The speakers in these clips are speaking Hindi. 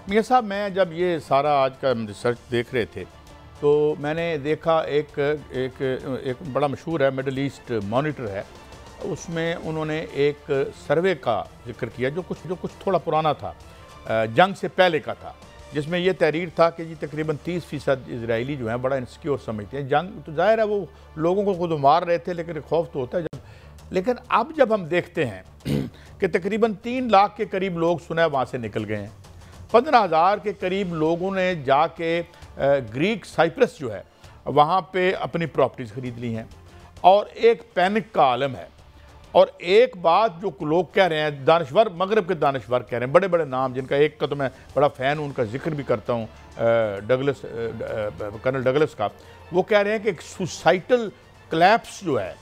मियाँ साहब, मैं जब ये सारा आज का रिसर्च देख रहे थे तो मैंने देखा एक एक एक बड़ा मशहूर है, मिडल ईस्ट मॉनिटर है, उसमें उन्होंने एक सर्वे का जिक्र किया जो कुछ थोड़ा पुराना था, जंग से पहले का था, जिसमें यह तहरीर था कि जी तकरीबन 30% इजरायली जो हैं बड़ा इनसिक्योर समझते हैं। जंग तो जाहिर है वो लोगों को खुद मार रहे थे, लेकिन खौफ तो होता है लेकिन अब जब हम देखते हैं कि तकरीबन 3 लाख के करीब लोग सुना वहाँ से निकल गए हैं, 15,000 के करीब लोगों ने जाके ग्रीक साइप्रस जो है वहाँ पे अपनी प्रॉपर्टीज़ ख़रीद ली हैं और एक पैनिक का आलम है। और एक बात जो लोग कह रहे हैं, दानश्वर मगरब के दानश्वर कह रहे हैं, बड़े बड़े नाम, जिनका एक का तो मैं बड़ा फ़ैन हूँ, उनका जिक्र भी करता हूँ, कर्नल डगलस का, वो कह रहे हैं कि एक सुसाइटल क्लैप्स जो है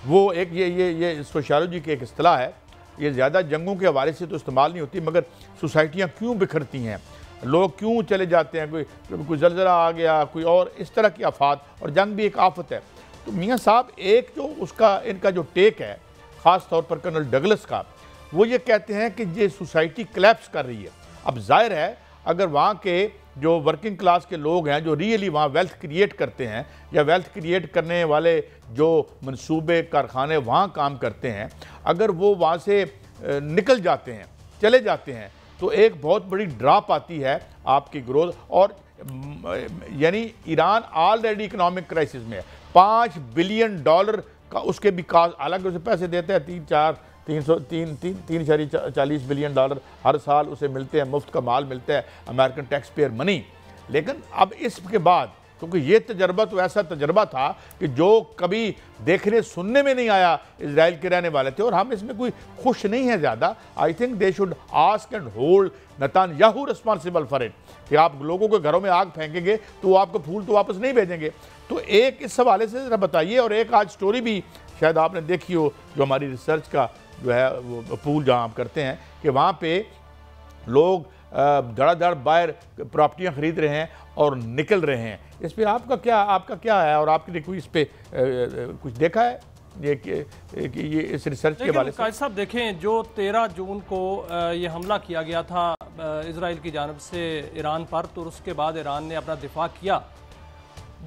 वो एक ये सोशियोलॉजी की एक इस्तिलाह है। ये ज़्यादा जंगों के हवाले से तो इस्तेमाल नहीं होती, मगर सोसाइटियाँ क्यों बिखरती हैं, लोग क्यों चले जाते हैं, कोई ज़लज़ला आ गया, कोई और इस तरह की आफात, और जंग भी एक आफत है। तो मियाँ साहब, एक जो उसका इनका जो टेक है ख़ास तौर पर कर्नल डगलस का, वो ये कहते हैं कि ये सोसाइटी क्लैप्स कर रही है। अब जाहिर है अगर वहाँ के जो वर्किंग क्लास के लोग हैं जो रियली वहाँ वेल्थ क्रिएट करते हैं या वेल्थ क्रिएट करने वाले जो मंसूबे कारखाने वहाँ काम करते हैं, अगर वो वहाँ से निकल जाते हैं, चले जाते हैं, तो एक बहुत बड़ी ड्रॉप आती है आपकी ग्रोथ। और यानी ईरान ऑलरेडी इकोनॉमिक क्राइसिस में है, $5 बिलियन का उसके भी हालांकि उसे पैसे देते हैं 340 बिलियन डॉलर हर साल उसे मिलते हैं, मुफ्त का माल मिलता है, अमेरिकन टैक्स पेयर मनी। लेकिन अब इसके बाद, क्योंकि ये तजर्बा तो ऐसा तजर्बा था कि जो कभी देखने सुनने में नहीं आया, इजराइल के रहने वाले थे, और हम इसमें कोई खुश नहीं है ज़्यादा। I think they should ask and hold Netanyahu responsible for it, कि आप लोगों के घरों में आग फेंकेंगे तो वो आपको फूल तो वापस नहीं भेजेंगे। तो एक इस हवाले से ज़रा बताइए। और एक आज स्टोरी भी शायद आपने देखी हो, जो हमारी रिसर्च का जो है वो पूल जहाँ हम करते हैं, कि वहाँ पे लोग धड़ाधड़ बाहर प्रॉपर्टियाँ ख़रीद रहे हैं और निकल रहे हैं। इस पर आपका क्या है, और आपने कोई इस पर कुछ देखा है ये इस रिसर्च के बारे में? साहब देखें, जो 13 जून को ये हमला किया गया था इजराइल की जानब से ईरान पर, तो उसके बाद ईरान ने अपना दिफा किया।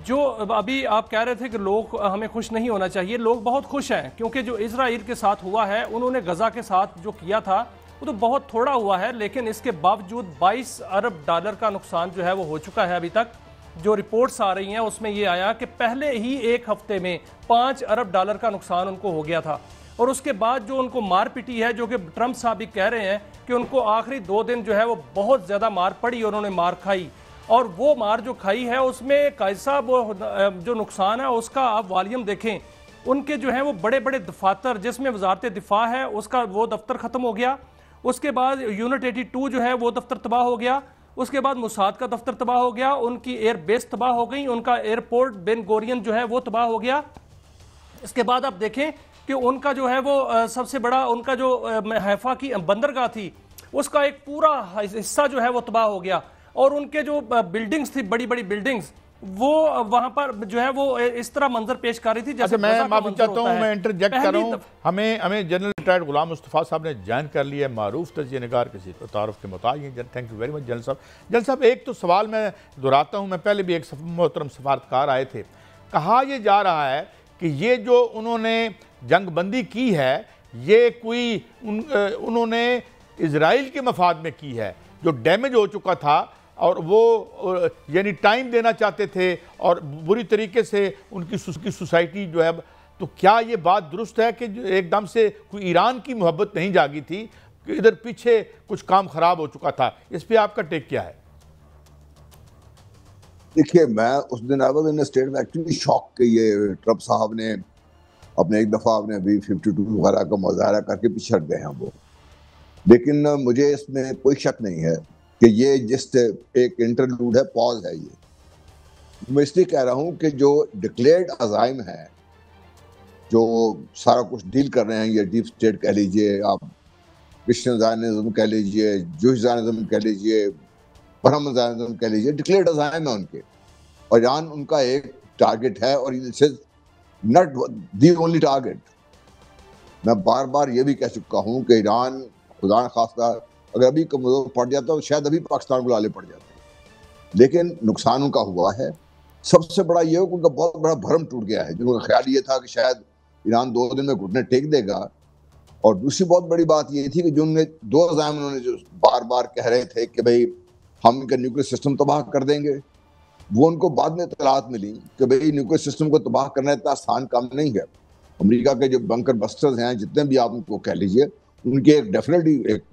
जो अभी आप कह रहे थे कि लोग हमें खुश नहीं होना चाहिए, लोग बहुत खुश हैं, क्योंकि जो इजराइल के साथ हुआ है, उन्होंने गजा के साथ जो किया था वो तो बहुत थोड़ा हुआ है, लेकिन इसके बावजूद $22 अरब का नुकसान जो है वो हो चुका है। अभी तक जो रिपोर्ट्स आ रही हैं उसमें ये आया कि पहले ही एक हफ्ते में $5 अरब का नुकसान उनको हो गया था। और उसके बाद जो उनको मार पिटी है, जो कि ट्रंप साहब भी कह रहे हैं कि उनको आखिरी 2 दिन जो है वो बहुत ज़्यादा मार पड़ी, उन्होंने मार खाई, और वो मार जो खाई है उसमें कैसा वो जो नुकसान है उसका आप वॉल्यूम देखें। उनके जो है वो बड़े बड़े दफातर, जिसमें वजारत दिफा है उसका वो दफ्तर ख़त्म हो गया, उसके बाद यूनिट 82 जो है वो दफ्तर तबाह हो गया, उसके बाद मुसाद का दफ्तर तबाह हो गया, उनकी एयर बेस तबाह हो गई, उनका एयरपोर्ट बेन गोरियन जो है वो तबाह हो गया। इसके बाद आप देखें कि उनका जो है वो सबसे बड़ा उनका जो हैफा की बंदरगाह थी उसका एक पूरा हिस्सा जो है वो तबाह हो गया, और उनके जो बिल्डिंग्स थी, बड़ी बड़ी बिल्डिंग्स, वो वहां पर जो है वो इस तरह मंजर पेश कर रही थी जैसे मैं माफी चाहता हूं, मैं इंटरजेक्ट कर रहा हूं। हमें जनरल रिटायर्ड गुलाम मुस्तफ़ा साहब ने ज्वाइन कर लिया है, मारूफ तजिए निगार किसी तारुफ के मुताबिक। Thank you very much general साहब। जनरल साहब, एक तो सवाल मैं दोहराता हूं, मैं पहले भी एक मोहतरम सफारतकार आए थे, कहा यह जा रहा है कि ये जो उन्होंने जंगबंदी की है ये कोई उन्होंने इजराइल के मफाद में की है, जो डैमेज हो चुका था, और वो यानी टाइम देना चाहते थे और बुरी तरीके से उनकी सोसाइटी जो है। तो क्या ये बात दुरुस्त है कि एकदम से कोई ईरान की मोहब्बत नहीं जागी थी, कि इधर पीछे कुछ काम खराब हो चुका था? इस पे आपका टेक क्या है? देखिए, मैं उस दिन आई वाज इन स्टेट में एक्चुअली शॉक कि ये ट्रंप साहब ने अपने एक दफ़ा अपने अभी 52 वगैरह का मुजाहरा करके पीछे हट गए हैं वो। लेकिन मुझे इसमें कोई शक नहीं है कि ये जस्ट एक इंटरलूड है, पॉज है। ये मैं इसलिए कह रहा हूँ कि जो डिक्लेयर्ड अज़ाइम है, जो सारा कुछ डील कर रहे हैं, ये डीप स्टेट कह लीजिए, आप क्रिश्चियन ज़ायनिज़्म कह लीजिए, जूश ज़ायनिज़्म कह लीजिए, ब्राह्मण ज़ायनिज़्म कह लीजिए, डिक्लेयर्ड अज़ाइम है उनके, और ईरान उनका एक टारगेट है, और it's not the only target. मैं बार बार ये भी कह चुका हूँ कि ईरान खुदा न खास्ता अगर अभी कमजोर पड़ जाता तो शायद अभी पाकिस्तान को लाले पड़ जाते। लेकिन नुकसान उनका हुआ है। सबसे बड़ा ये हो कि उनका बहुत बड़ा भरम टूट गया है। जिनका ख्याल ये था कि शायद ईरान 2 दिन में घुटने टेक देगा। और दूसरी बहुत बड़ी बात ये थी कि जो उन्होंने 2 अज़ाम उन्होंने जो बार बार कह रहे थे कि भाई हम इनका न्यूक्लियर सिस्टम तबाह कर देंगे, वो उनको बाद में इत्तलात मिली कि भाई न्यूक्लियर सिस्टम को तबाह करना इतना आसान काम नहीं है। अमेरिका के जो बंकर बस्टर्स हैं, जितने भी आप उनको कह लीजिए, उनके एक डेफिनेटली एक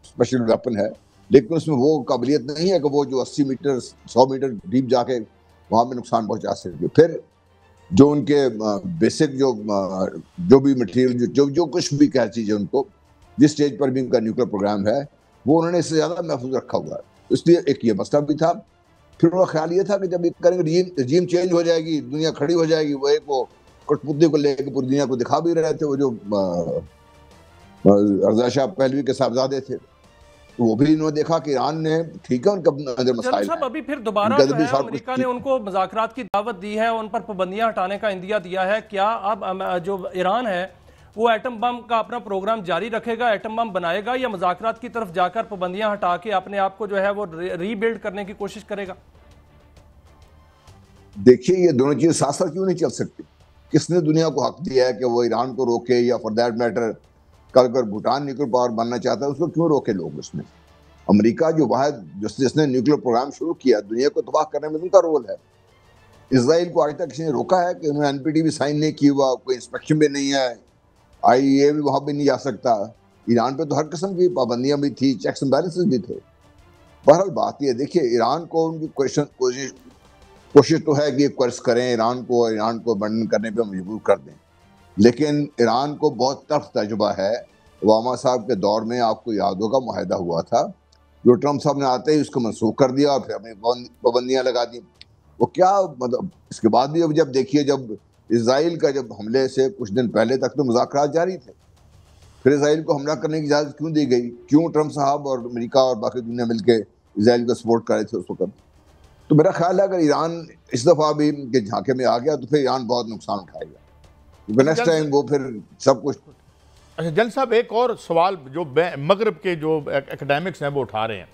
स्पेशल वेपन है, लेकिन उसमें वो काबिलियत नहीं है कि वो जो 80 मीटर 100 मीटर डीप जाके वहाँ पे नुकसान पहुँचा सके। फिर जो उनके बेसिक जो भी मटेरियल जो कुछ भी कह चीज़ें उनको जिस स्टेज पर भी उनका न्यूक्लियर प्रोग्राम है, वो उन्होंने इससे ज़्यादा महफूज रखा हुआ है। इसलिए एक ये मसला भी था। फिर उनका ख्याल ये था कि जब ये करेंगे रजीम चेंज हो जाएगी, दुनिया खड़ी हो जाएगी। वो एक वो कठपुतली को लेकर पूरी दुनिया को दिखा भी रहे थे, वो जो रज़ा शाह पहलवी के साहबजादे थे, वो भी इन्होंने देखा कि ईरान ने ठीक है उनका अंदर मसाइल साहब अभी फिर दोबारा जो है अमेरिका ने उनको मुज़ाकरात की दावत दी है, उन पर पाबंदियां हटाने का इंदिया दिया है। क्या अब जो ईरान है वो एटम बम का अपना प्रोग्राम जारी रखेगा, एटम बम बनाएगा, या मुज़ाकरात की तरफ जाकर पाबंदियां हटा के अपने आप को जो है वो रीबिल्ड करने की कोशिश करेगा? देखिए, ये दोनों चीजें साथ साथ क्यों नहीं चल सकती? किसने दुनिया को हक दिया है कि वो ईरान को रोके, या फॉर दैट मैटर कल अगर भूटान न्यूक्लियर पावर बनना चाहता है उसको क्यों रोके लोग? उसमें अमेरिका जो वाहिद जिसने न्यूक्लियर प्रोग्राम शुरू किया, दुनिया को तबाह करने में उनका रोल है। इसराइल को आज तक किसी ने रोका है कि उन्होंने एनपीटी भी साइन नहीं की हुआ, कोई इंस्पेक्शन भी नहीं है, आईईए भी वहां भी नहीं जा सकता। ईरान पे तो हर किस्म की पाबंदियां भी थी, चेक्स एंड बैलेंसेस भी थे। बहरहाल बात यह, देखिए, ईरान को उनकी कोशिश तो है कि कर्ज करें ईरान को बंधन करने पे मजबूर कर दें, लेकिन ईरान को बहुत तल्ख तजुर्बा है। ओबामा साहब के दौर में आपको याद होगा मुआहदा हुआ था, जो ट्रम्प साहब ने आते ही उसको मनसूख कर दिया, फिर हमें पाबंदियां लगा दी। वो क्या मतलब, इसके बाद भी अब जब देखिए, जब इसराइल का जब हमले से कुछ दिन पहले तक तो मुज़ाकरात जारी थे, फिर इसराइल को हमला करने की इजाज़त क्यों दी गई? क्यों ट्रम्प साहब और अमेरिका और बाकी दुनिया मिलकर इसराइल को सपोर्ट कर रहे थे उस वक्त? तो मेरा ख्याल है अगर ईरान इस दफ़ा भी के झांके में आ गया तो फिर ईरान बहुत नुकसान उठाएगा, क्योंकि नेक्स्ट टाइम वो फिर सब कुछ। अच्छा जन साहब, एक और सवाल जो मगरब के जो एकेडमिक्स हैं वो उठा रहे हैं,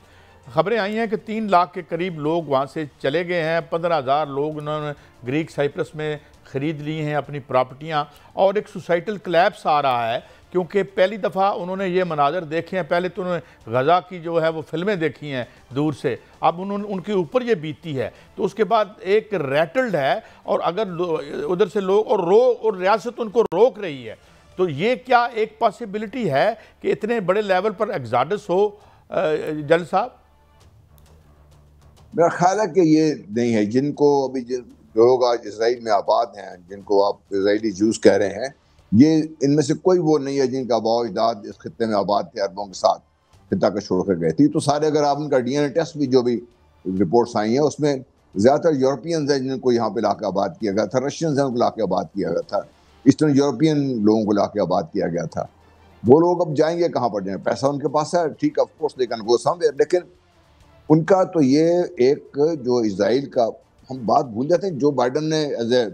खबरें आई हैं कि 3 लाख के करीब लोग वहाँ से चले गए हैं, 15,000 लोग उन्होंने ग्रीक साइप्रस में ख़रीद ली हैं अपनी प्रॉपर्टियाँ, और एक सोसाइटल क्लैप्स आ रहा है क्योंकि पहली दफ़ा उन्होंने ये मनाजर देखे हैं। पहले तो उन्होंने गज़ा की जो है वो फिल्में देखी हैं दूर से, अब उन्होंने उनके ऊपर ये बीती है, तो उसके बाद एक रैटल्ड है, और अगर उधर से लोग और रियासत उनको रोक रही है, तो ये क्या एक पॉसिबिलिटी है कि इतने बड़े लेवल पर एग्जाडस हो? जल साहब, मेरा ख्याल है कि ये नहीं है। जिनको अभी जो लोग आज इसराइल में आबाद हैं, जिनको आप इसराइली जूस कह रहे हैं, ये इनमें से कोई वो नहीं है जिनका आबाओ अजदाद इस खत्ते में आबाद थे, अरबों के साथ खिता को छोड़ कर गए थे। तो सारे अगर आप उनका डीएनए टेस्ट भी जो भी रिपोर्ट्स आई हैं उसमें ज़्यादातर यूरोपियंस हैं जिनको यहाँ पे लाके आबाद किया गया था, रशियंस हैं उनको लाके आबाद किया गया था, ईस्टर्न यूरोपियन लोगों को लाके आबाद किया गया था। वो लोग अब जाएंगे कहाँ पर जाएंगे? पैसा उनके पास है, ठीक है, of course they can go somewhere, लेकिन उनका तो ये एक जो इसराइल का हम बात भूल जाते हैं। जो बाइडन ने एज ए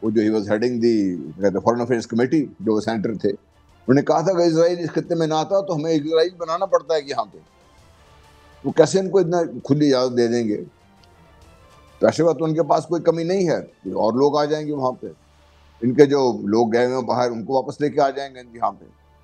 वो जो he was heading the foreign affairs committee, जो सेनेटर थे, उन्होंने कहा था कि इसराइल इस खत्ते में ना आता तो हमें इसराइल बनाना पड़ता है कि यहाँ पे, तो कैसे इनको इतना खुली इजाज़त दे देंगे? पैसे का तो उनके पास कोई कमी नहीं है, और लोग आ जाएंगे वहाँ पे, इनके जो लोग गए हुए बाहर उनको वापस लेके आ जाएंगे यहाँ पे।